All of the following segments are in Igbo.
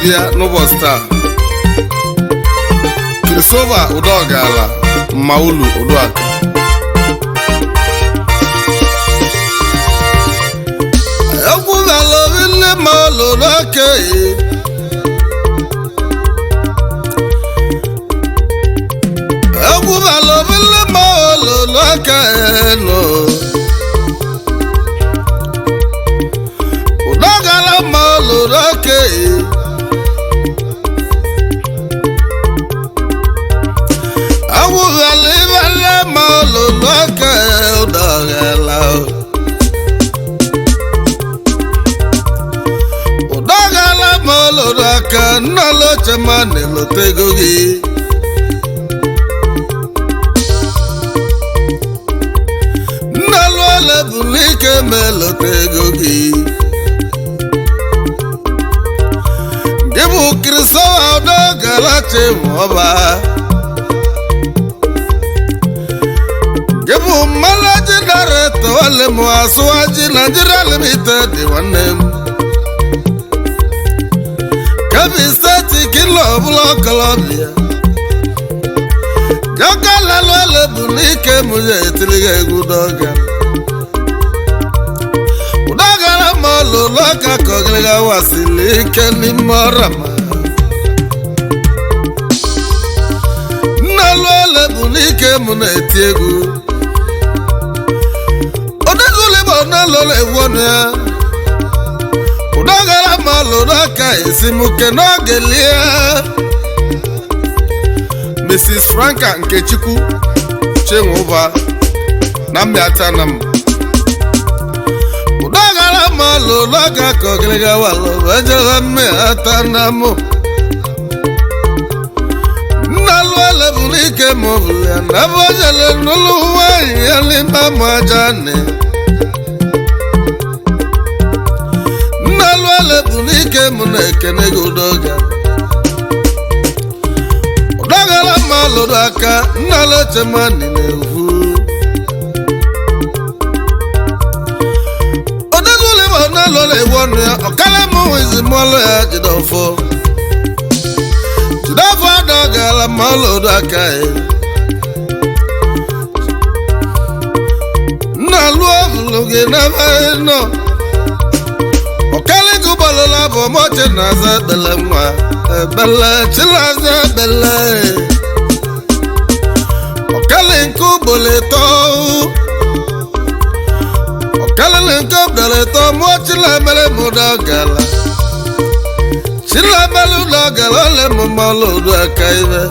bịa n'ụbọchị taa Christopher Udoganyala Nnaluo Uduaka egwu galobi nne ma lụrụ aka egwu galobi nne ma lụrụ aka no Udoganyala ma lụrụ aka egwu galobi nne ma lụrụ aka Udoganyala Udoganyala ma lụrụ aka Nnaluo chema na-elotego gị Nnaluo lebụrụ ike ma elotego gị gị bụ Christopher Udoganyala Chimọba gị bụ managing director Olemu Asuwaji Nigeria Limited nwanne m Kebbi Steeti Kilo Ọbụla Colombia Nnaluo lebụrụ ike m ya etiliga egwu Udoganyala ma lụrụ aka ka ọgịrịga wasili ike n'ime ọra ma Nnaluo lebụrụ ike m na-eti egwu Odezulibọ Nnaluo egwu ọnụ ya Udoganyala ma lụrụ aka esimuke n'oge lie Mrs. Franka Nkechukwu Chenwụba na Mmiatanam Udoganyala ma lụrụ aka ka ọgịrịga walụ ejere Mmiatanam Nnaluo lebụrụ ike ma ọ bụ ya na ebe o jere n'ụlọ nwanyị ya n'ime ama aja nne Nnaluo lebụrụ ike m na-ekene gị Udoganyala ma lụrụ aka Nnaluo chema na-egwu Odezulibọ Nnaluo egwu ọnụ ya ọkala m izi mọlụ ya jide ọfọ Udoganyala ma lụrụ aka Nnaluo lụrụ gị n'ebe nọ ọkala gị ụgbọlụla bụ moche na-aza ekpele nwa ekpele chilaza ekpele ọkala nke ụgbọlụ ịtọ ọkala nke ụgbọlụ ịtọ mochila emere m Udoganyala Chilamelu Udoganyala ole m ma lụrụ aka ibe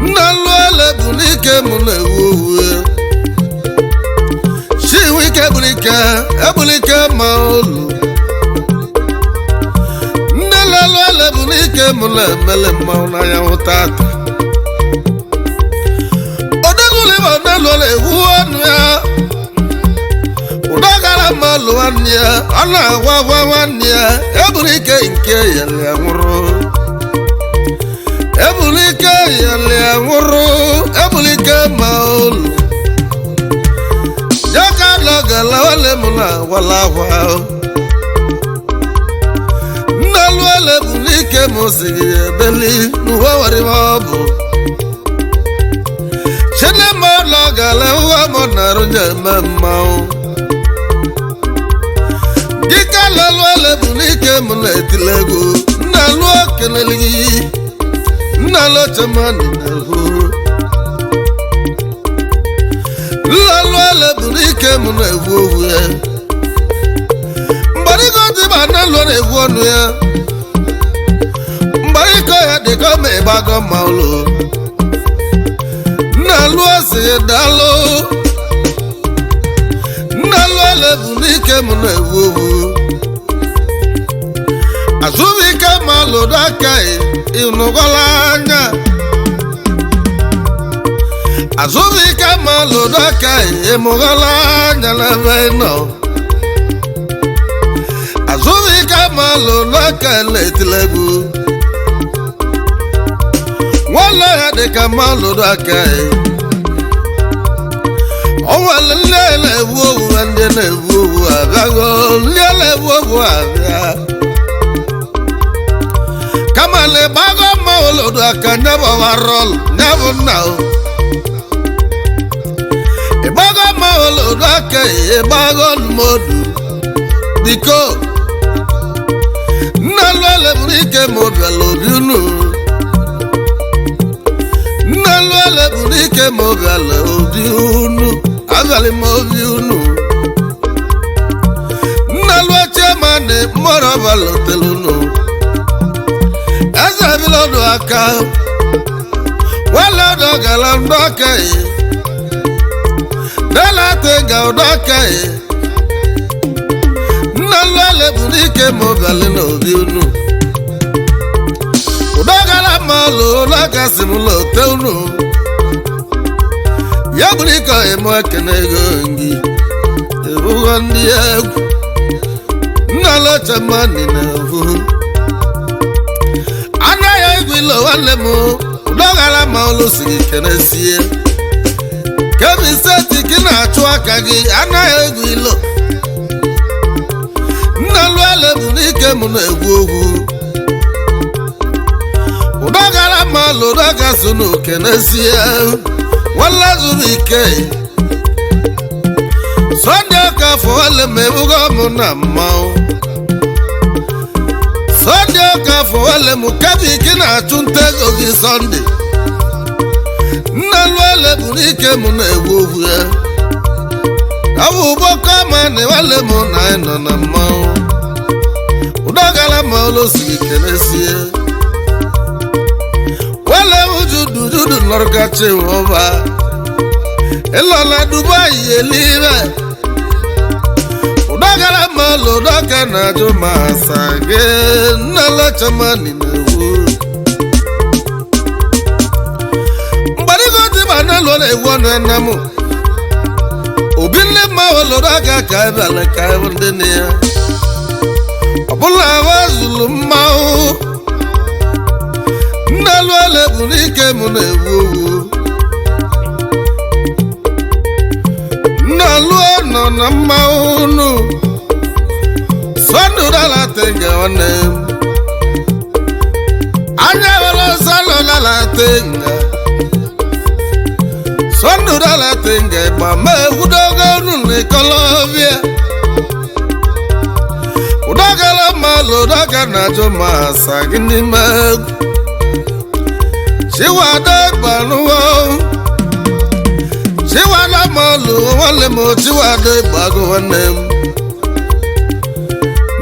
Nnaluo lebụrụ ike m na-ewu owu Chiwike ebulike ma olu Nnaluo lebụrụ ike m na-emele mmanwụ n'anyanwụ tata Odezulibọ Nnaluo egwu ọnụ ya Udoganyala ma lụ nwanne ya ọ na-agwa nwanne ya eburu ike nke yali anwụrụ eburu ike yali anwụrụ eburu ike ma olu ya ka Udoganyala ole m na-agwala agwa Nnaluo lebụrụ ike m siri ebeli n'ụwa warịma ọ bụ Chineme Udoganyala ụwa m na-arụ ya eme mmanwụ dịka Nnaluo lebụrụ ike m na-etile egwu Nnaluo kelele gị Nnaluo chema na-egwu Nnaluo lebụrụ ike m na-egwu owu ya mgbarịgo dịba Nnaluo na-egwu ọnụ ya mgbarịgo ya dịka ma ịgbago ma ụlọ Nnaluo si ya daalụ Nnaluo lebụrụ ike m na-egwu owu Azụbụike ma lụrụ aka ịnụgọla anya Azụbụike ma lụrụ aka ịmụgọla anya n'ebe nọ Azụbụike ma lụrụ aka na-etile egwu nwanne ya dịka ma lụrụ aka onwere ndị na-ebu owu ndị na-ebu owu abịago ndị na-ebu owu abịa lodo aka never warol never now Ibago ma lodo aka ibago modu Diko Nnaluo le burike mo bialo biunu Nnaluo le burike mo bialo biunu Agali mo biunu Nnaluo chemane moro balo telunu Asa bilodo aka Wala do galam do kai Dala tenga do kai Nnaluo le burike mo bialo no biunu Udogala malo la kasimulo teunu Yaburika emo kenego ngi Ebugondi egwu Nnalo chamani na hu Anaya egwilo wale mo Udogala malo sigi kenesie Kemi seti kina achua kagi Anaya egwilo Nnaluo le burike mo na egwu Udogala malo daga sunu kenesie Wala zubike Sunday ka fowale mebugo muna mau Sunday ka fowale mukabi kina chuntego gi Sunday Nnaluo le burike muna egwu ya Abu boka mane wale muna eno na mau Udogala malo sigi kenesie Wale ujudu norgache woba Elola Dubai elibe Udogala malo doka na juma sage Nnalo chamani newu Mbarigo tiba Nnaluo le wona namu Obinle mawolo doka kaibale kaibundene ya Abula wazulu mau Nnaluo le burike mo na egwu Nnaluo no na maunu Sondu dala tenga wanem Anya wala salo dala tenga Sondu dala tenga Mame udoga nune kolovia Udogala malo doga na joma sagini meg Chiwade banuwo Chiwala malo wale mo chiwade bago wanem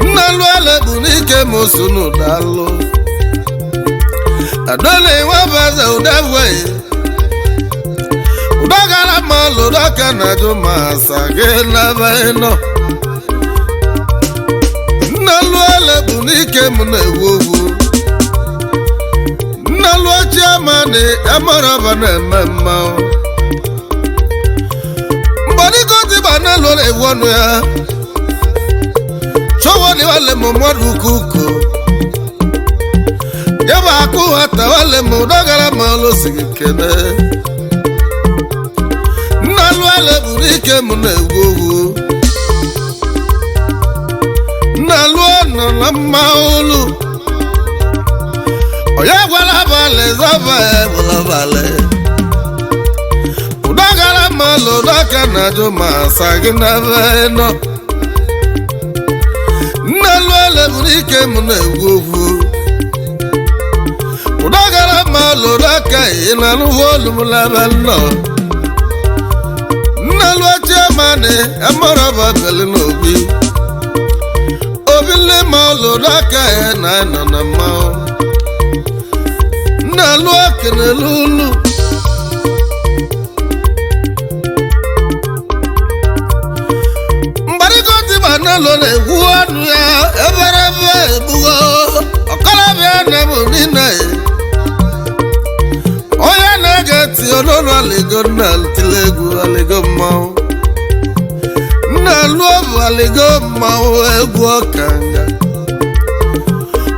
Nnaluo le burike mo sunu dalo Adole wabaza udabwe Udogala malo doka na juma sage na baino Nnaluo le burike mo na egwu Nnaluo chamani amara bana mama Mbarigo tiba Nnaluo le wonu ya Chowoni wale mo mwadu kuko Yaba aku hata wale mo Udogala malo sigi kene Nnaluo le burike mo na egwu Nnaluo no na maulu Oya wala vale zava wala vale Udogala malo doka na juma sagina veno Nnaluo le burike mo na egwu Udogala malo doka ina nuwolu mulabano Nnaluo chamane amara babele nobi Obile malo doka na na mau Nnaluo kenelulu Mbarigo tiba Nnaluo le egwu anu ya Eberebe ebugo Okolabia nebu nina Oya negeti ononu aligo Nnaluo aligo mau Nnaluo aligo mau egwu okanga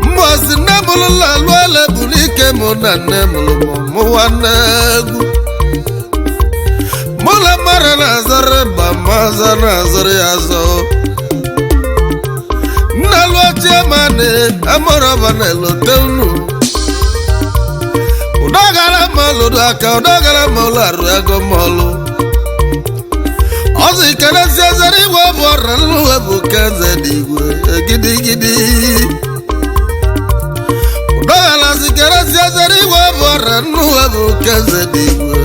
Mbozi nemulu Nnaluo le burike mo na nemulu mo wanegu Mula mara nazare ba maza nazare yazo Nnaluo chamane amara banelo teunu malo daka udagala malo aruago malo Ozi kanasi azari wabora luwebu kaza digwe gidi gidi Udagala si kanasi azari wabora luwebu kaza digwe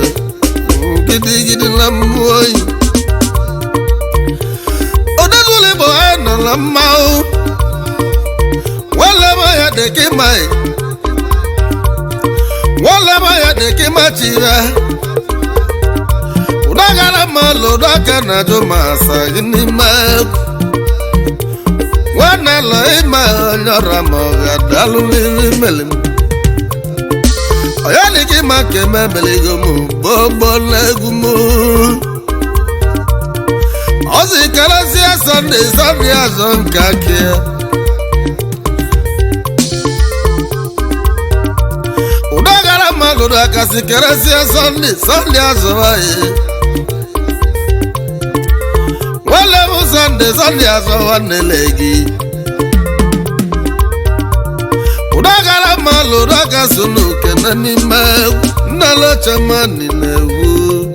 gidi gidi lamuoi Odadule bohana lamau Wala maya deke mai Wala maya deke machira Udagala malo daka na jomasa gini mak Wana laima nyora moga dalu melim Oyani ki make mebeligomu bobo legumu Ozi kalasia Sunday azon kakia Udagala malo daka si kalasia Sunday azon aye Wale mu Sunday azon wanelegi Udagala malo daka sunu kenani mewu Nnalo chamani newu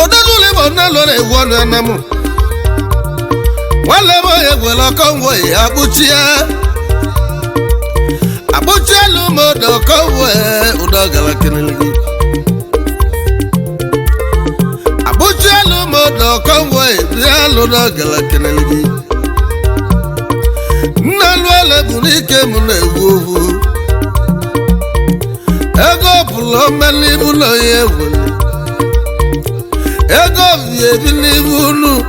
Odadule bo nalo newu anamu Wale mo yegwela konwe abuchia Abuchia lumodo konwe Udagala kenelegi Abuchia lumodo konwe Bialu udagala kenelegi Nnaluo lebunike munewu Ego pulo meli mulo yewele Ego vie bilivunu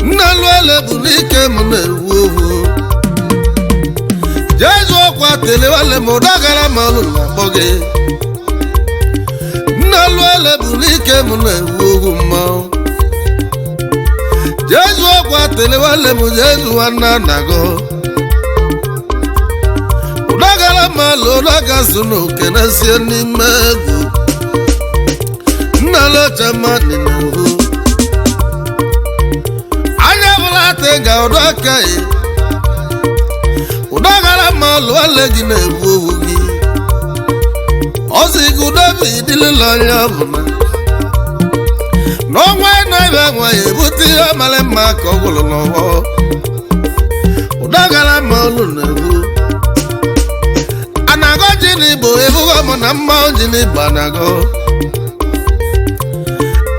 Nnaluo lebunike munewu Jesu okwa tele wale modagala malu naboge Nnaluo lebunike munewu mao Jesu okwa tele wale mu Jesu wana nago Udagala malo daga sunu kenasi ni megu Nnalo chamani newu Anya vulate ga udakai Udagala malo wale gine wugi Ozi gudabi dilila nyabuna No na buti amale mako gulolo Udagala malo newu Anago jini bo ebugo mona mao jini banago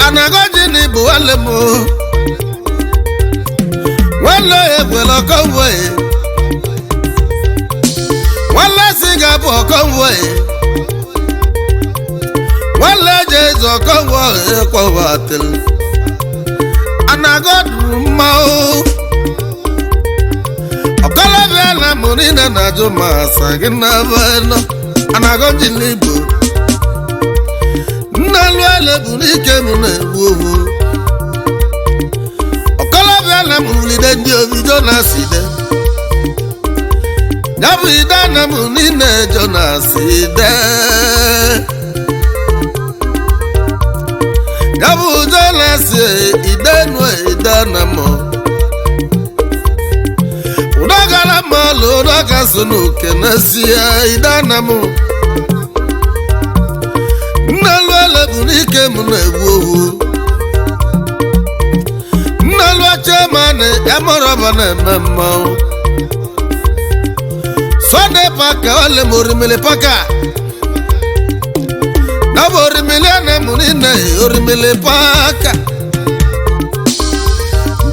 Anago jini bo wale mo Wale egwelo konwe Wale Singapore konwe Wale Jesu konwe kwa watel Anago mao Okala vela munina na jomasa gina vena Anago jini bo Nnaluo lebunike munewu Okala vela mulide ndio video na side Nyabu idana munine jona side Nyabu jona si idana mo Udagala malo daga sunu kenasi idana mo Nnaluo lebunike munewu Nnaluo chamane yamoroba na memmo Sone paka wale morimele paka Na morimele na munine orimele paka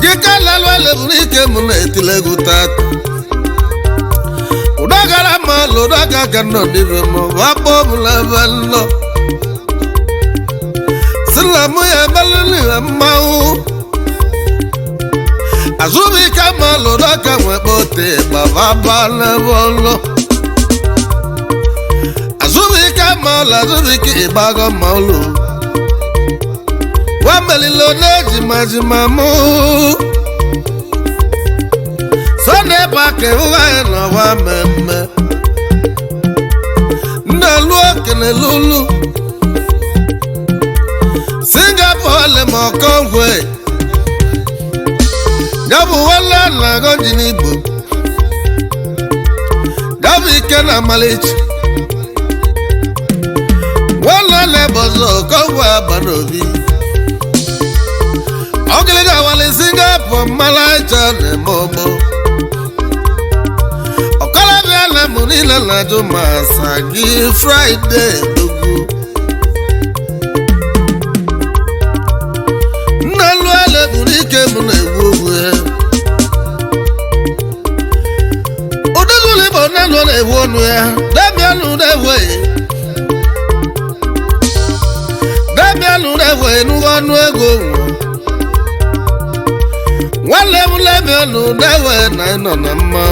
Gika wale bunike mune tilegu tata Udagala malo daga kano nivemo Wapo mula valo Silamu ya baluni wa mau Azubi kama lo daga mwebote Bavaba na volo Azubi kama la zubi ki ibaga maulu Wamelilo neji majimamu Sone pake uwaeno wameme Nnaluo kene lulu Singapore le mokongwe Gabu wala na gonji n'Igbo gabu ike na malichi wala na bozo kowa banobi ogiliga wale Singapore malacha ne mobo okala bia na munila na jo masagi Friday dogu Nnaluo le burike mu na ewu Nnaluo na ewu onu ya Damianu na ewe n'onu ego Wale mu Damianu na ewe na ino na mma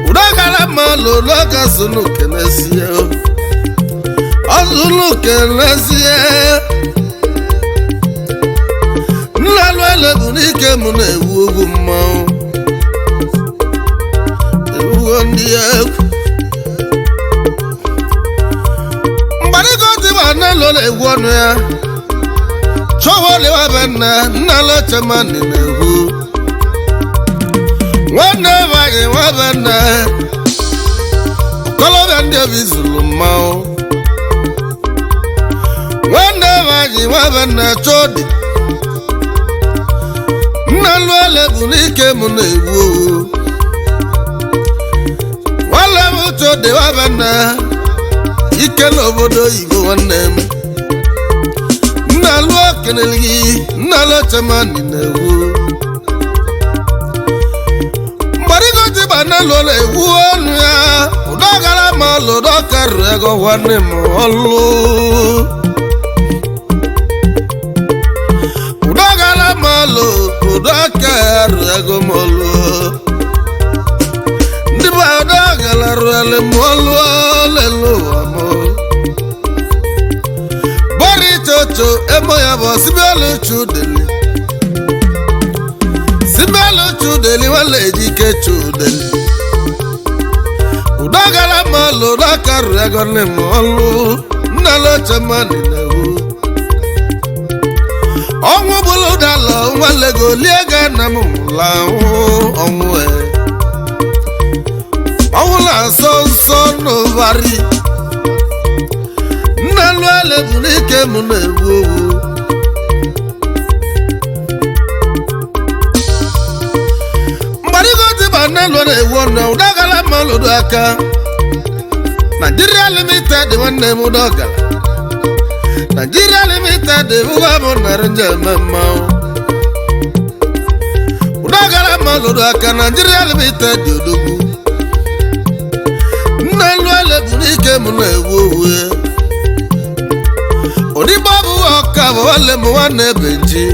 Udogala ma lo loga sunu kenesie Ozulu kenesie Nnaluo le burike mu na ewu ogu mma Mbarigo tiba Nnaluo na ewu onu ya Chowo le wa benna Nnaluo chamani na ewu Wane vage wa benna Kolobe ndi obizulu mao Wane vage wa benna chodi Nnaluo le burike mu na ewu Wala mucho de wabana Ike lobodo Igbo wanem Nnaluo keneligi Nnaluo chamani newu Mbarigo tiba Nnaluo na ewu onu ya Udogala malo dokaru ego wanem olu Udogala malo dokaru ego molu Udogala ruale molu lelo amo Bori chocho emo ya bo Sibelu chudeli wale jike chudeli Udogala malo dakaru ego ne molu Nnaluo chamani newu Onwu bulu dalo wale go liega na mula onwe Awula so no vari Nnaluo le burike mu na ewu Mbarigo tiba Nnaluo na ewu na Udogala malo do aka Nigeria Limited wanne mu Udogala Nigeria Limited uwa mo narinja mama Udogala malo do aka Nigeria Limited odogu Nnaluo le burike mu na ewu Odibabu oka wale mu wane benji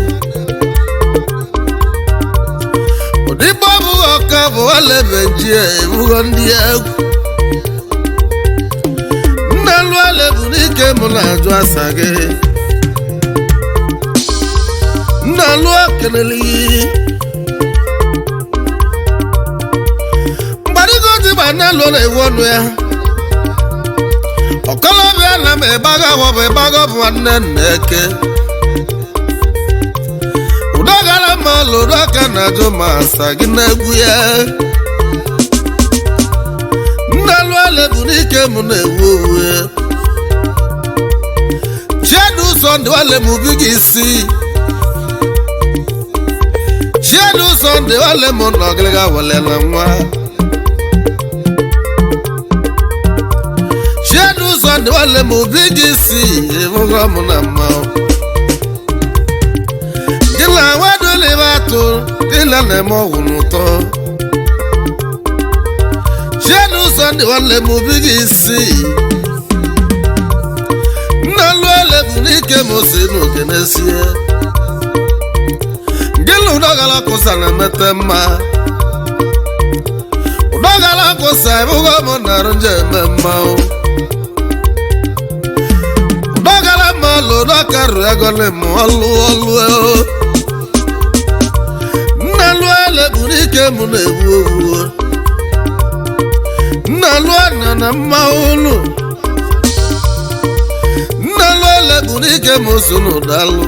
Odibabu oka wale benji ewu ndi egwu Nnaluo le burike mu na aju asage Nnaluo keneli Mbarigo tiba Nnaluo na ewu onu ya Okolobia na me baga wobe baga bwanne neke Udogala malo doka na jo masagi na egwu ya Nnaluo le burike mu na ewu Chiedu sonde wale mu bigisi Chiedu sonde wale mu noglega wale na nwa Chiedu sonde wale mu bigisi evuga mu na mao Gila wadu le batu Gila ne mo wunuto Chiedu sonde wale mu bigisi Nnaluo le burike mu sinu genesie Gila Udogala kusa na metema Udogala kusa evuga mu narinja mema Udogala malo dokaru ego ne molu Nnaluo le burike mu na ewu Nnaluo na mma ulu Nnaluo le burike mu sunu dalu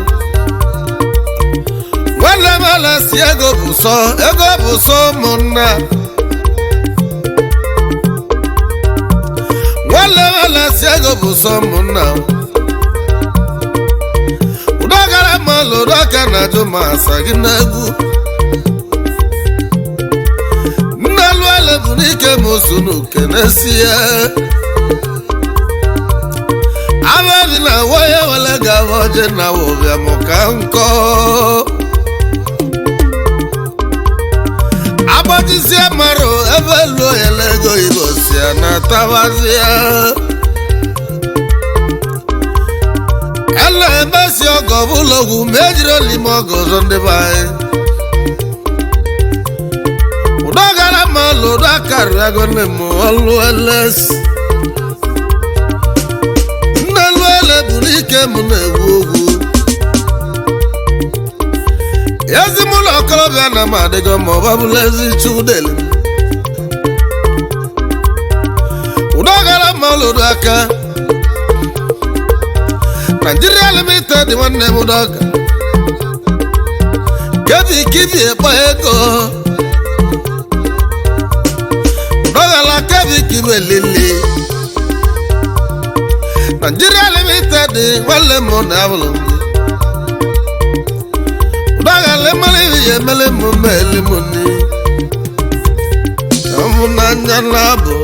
wale mala si ego bụ sọ ụmụnna wale mala si ego bụ sọ ụmụnna Udogara malụ ụdọka na-ajụ ma asa gị n'egwu Nnaluo ele bụ n'ike ma osu n'uke n'esi ya Abadi na waya wale ga-abụ oje na wụbịa mụ ka nkọ Agbajizie marụ ebe luo ele ego Igbo si ya na tabazia Ele emesi ọgọ bụlọgwụ ma ejiri olime ọgọ ọzọ ndị be anyị Udogara malụ ụdọ akarị ego nne m ọlụ elesi Nnaluo ele bụ n'ike m na-egwu ogwu Ezi mụlọ okorobịa na m adịgo ma ọ babụla ezi chudele Udogara malụ ụdọ aka Nigeria Limited nwanne m Udoga Kebi kibi ekpo ego Udogala kebi kibi elili Nigeria Limited nwanne m na-abụlụ Udogala emele ihe emele m mele m ni Amụ n'anya na-abụ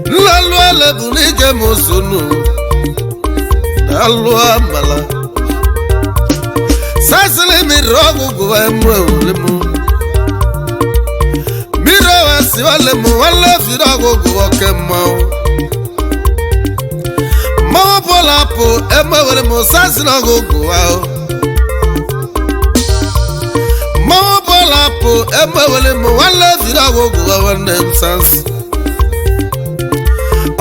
Nnaluo ele bụ n'ike m sonu Nnaluo amala Sasịlị mmiri ọgwụgwụ emu ewule m Mmiri owesi wale m wale firi ọgwụgwụ oke mmanwụ Mmanwụ pụlapụ emewere m sasịlị ọgwụgwụ ahụ Mmanwụ pụlapụ emewere m wale firi ọgwụgwụ nwanne m sansị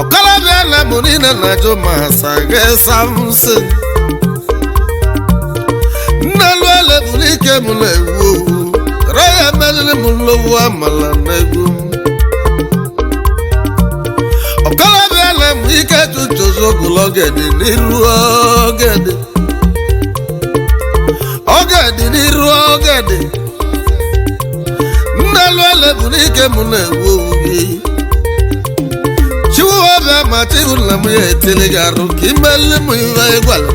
Okalabia na munina na jo masage Samson Nnaluo ele bụ n'ike m na-egwu Raya melili m nlowu amala na-egwu Okalabia na m ike chuchozo ogulogedi n'iru ogedi Ogedi n'iru ogedi Nnaluo ele bụ n'ike m na-egwu gị Chiwabia mati ulam ye telegaru kimeli muiwa igwala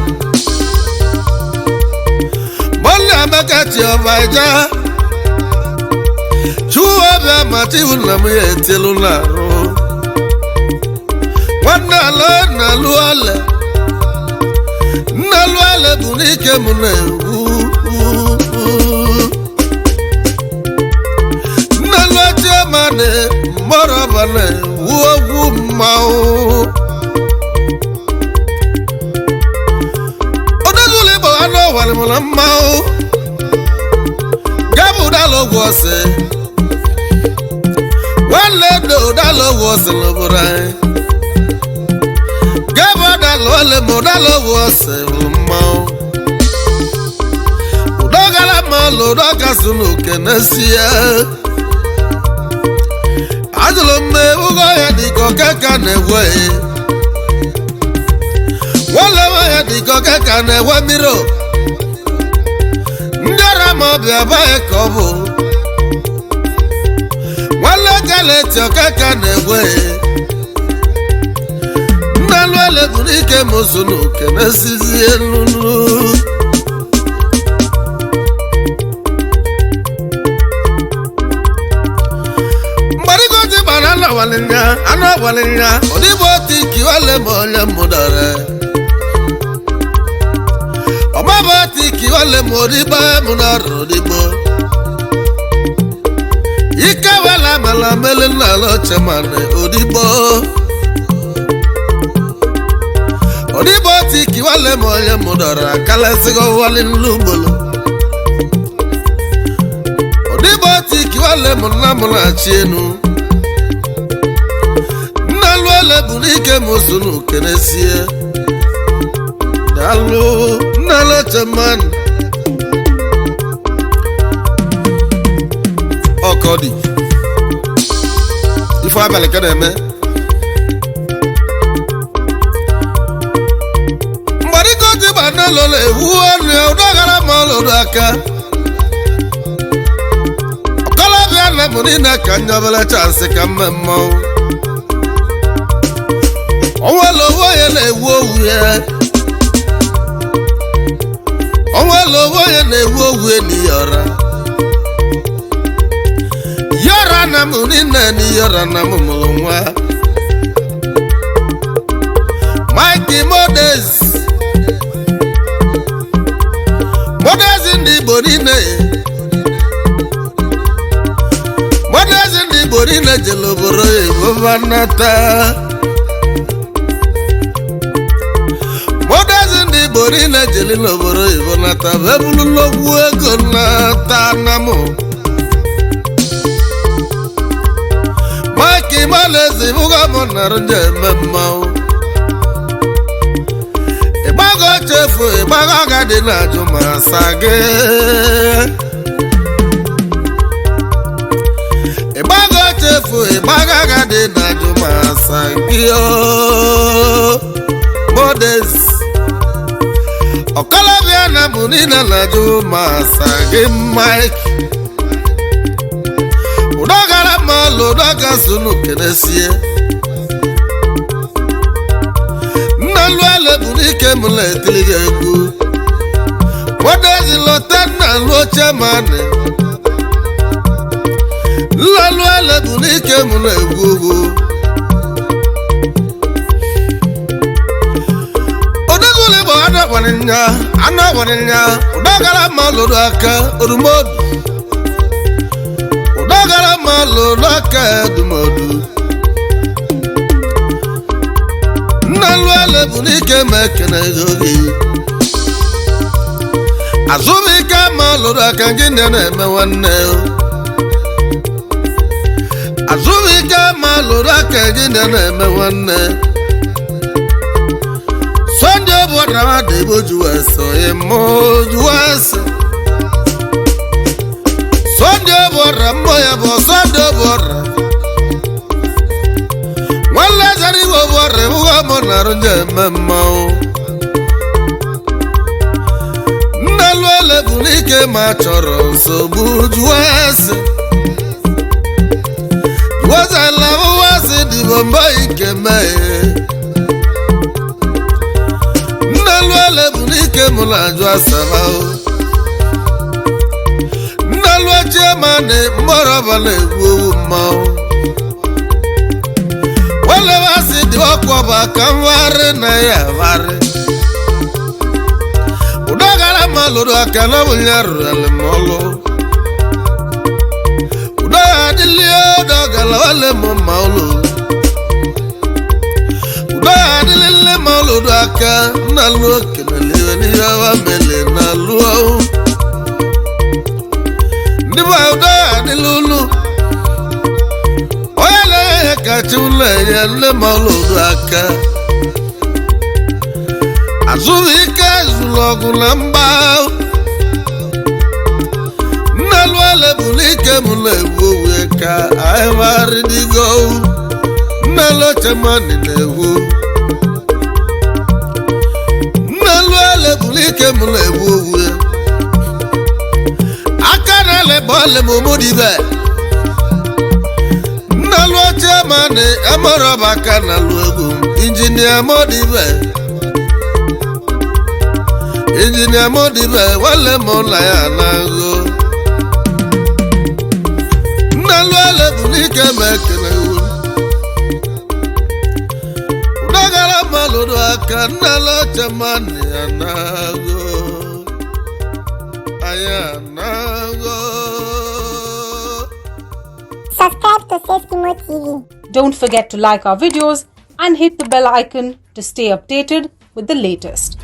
Mola makati obaja Chiwabia mati ulam ye telunaru Wanalo Nnaluo ele Nnaluo ele bunike mune Nnaluo chemane morabane Uogu mao Odagule bo ano wale mula mao Gabu dalo gwose Wale do dalo gwose loburai Gabu dalo le mo dalo gwose mao Udogala malo udoga sunu kenesia Ajolo me ugo ya diko kaka newe Wale ya diko kaka newe miro Ndara mo biaba ekobo Wale kale tio kaka newe Nnaluo ele bụ n'ike m sonu kenesizi elulu Ano walinya Odibo tiki wale mole mudare Obaba tiki wale modiba mudare odibo Ika wala mala mele nalo chamane odibo Odibo tiki wale mole mudare Kala sigo wale nlumbolo Odibo tiki wale muna chienu Nnaluo ele bụ n'ike m sonu kenesie Dalu Nnaluo cheman Okodi Ifo abalị ka na-eme Mgbarịgo dị ba Nnaluo na-ewu ọnụ ya Udogala ma ọlụdụ aka ọkọlọbịa na mụ niile ka nyọbele chansị ka mmemme onwere owu onye na-ewu owu ya onwere owu onye na-ewu owu eniyọra yọra na mụ niile niyọra na mụ mụrụ nwa Mike Modez ndị Igbo niile Modez ndị Igbo niile jere obodo oyibo banata Modez ndị Igbo niile jere n'obodo oyibo nata ebulu n'ogwu ego nata na mụ Mike Modez ịbụga mụ narụ nje eme mmanwụ ịgbago chefu ịgbago agadi na-ajụ ma asa gị ịgbago chefu ịgbago agadi na-ajụ ma asa gị Modez ọkọlọbịa na mụ niile na-ajụ ma asa gị Mike Udogala ma ọlụ Udoga sunu kenesie Nnaluo bụ n'ike m na-etili gị egwu Modez lọta Nnaluo chemani Nnaluo bụ n'ike m na-egwu ugwu Odogwuli bụ anọgbaninya Udogala ma ọlụdụ aka odumodu Udogala ma ọlụdụ aka edumodu Nnaluo bụ n'ike ma ekene gị azụmike ma ọlụdụ aka gị na-eme nwanne azụmike ma ọlụdụ aka gị na-eme nwanne Sunday bụ ọdara Igbo juweso ịmụ juweso Sunday bụ ọdara mmụọ ya bụ Sunday bụ ọdara nwanne zara Igbo bụ ọdara ịbụghị mụ narụ nje eme mmanwụ Nnaluo bụ n'ike ma chọrọ nsogbu juweso juwezala bụwasị dịbọ mbọ ike mee Nnaluo bụ n'ike mụ na-ajụ asaba Nnaluo chemani mgbọrọba na-egwu owu mmanwụ walewasị dị ọkwọba ka mwarị na ya varị Udogala ma ọlụdụ aka na nwunye rụrụlị m ọlụ Udogala Udogala wale m ma ọlụ Udogala ma ọlụdụ aka Nnaluo kenele n'ihe wa mele Nnaluo ndị bụ Udogala ulu onye na-enye kacha ụlọ enye nne ma ọlụdụ aka azụmike zụrụ ọgụ na mgba Nnaluo bụ n'ike m na-egwu owe ka ahịmarịdigo Nnaluo chemani na-egwu Nnaluo bụ n'ike m na-egwu owe aka na-eleba ọlị m ụmụdibe Nnaluo chemani amarọba aka na-alụ egwu injinia modibe Injinia Modibe wale m na ya na-agụ Nnaluo bụ n'ike ma ekene iwu Udogala ma ọlụdụ aka Nnaluo chemani ya na-agụ aya na-agụ. Subscribe to Seskimo TV. Don't forget to like our videos and hit the bell icon to stay updated with the latest.